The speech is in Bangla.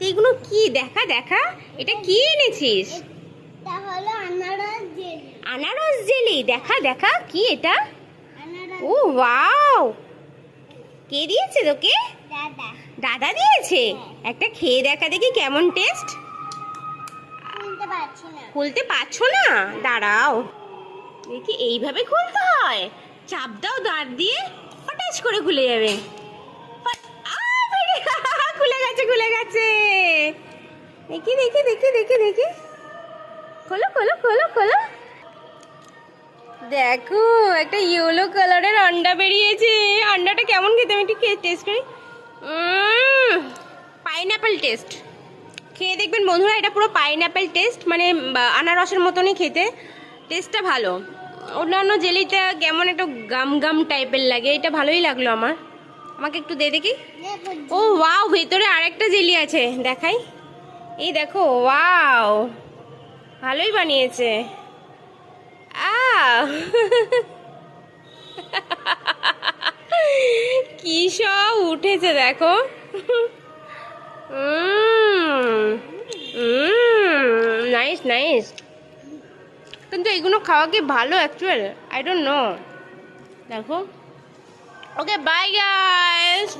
এগুলো কি? দেখা দেখা, এটা কি এনেছিস? এটা হলো আনারস জেলি। আনারস জেলি? দেখা দেখা, কি এটা? আনারস ও ওয়াও, কে দিয়েছে তোকে? দাদা দাদা দিয়েছে। একটা খেয়ে দেখা দেখি কেমন টেস্ট। শুনতে পাচ্ছি না। খুলতে পারছো না? দাঁড়াও দেখি, এইভাবে খুলতে হয়। চাপ দাও দাঁত দিয়ে, ফটাস করে খুলে যাবে। খুলে গেছে, খুলে গেছে। দেখি দেখি দেখি দেখি দেখি, খোলো খোলো খোলো খোলো। দেখো, একটা ইয়েলো কালারের আন্ডা বেরিয়েছে। আন্ডাটা কেমন খেতে, আমি একটু টেস্ট করি। Pineapple test. খেয়ে দেখবেন বন্ধুরা, এটা পুরো পাইনাপেল টেস্ট, মানে আনারসের মতনই খেতে। টেস্টটা ভালো। অন্যান্য জেলিটা কেমন একটা গাম গাম টাইপের লাগে, এটা ভালোই লাগলো আমার। আমাকে একটু দে দেখি। ও ওয়াও, ভেতরে আরেকটা জেলি আছে, দেখাই। এই দেখো, ওয়াও, ভালোই বানিয়েছে। কি সব উঠেছে দেখো। Nice nice. কিন্তু এগুলো খাওয়া কি ভালো অ্যাকচুয়াল? I don't know. দেখো। Okay bye guys.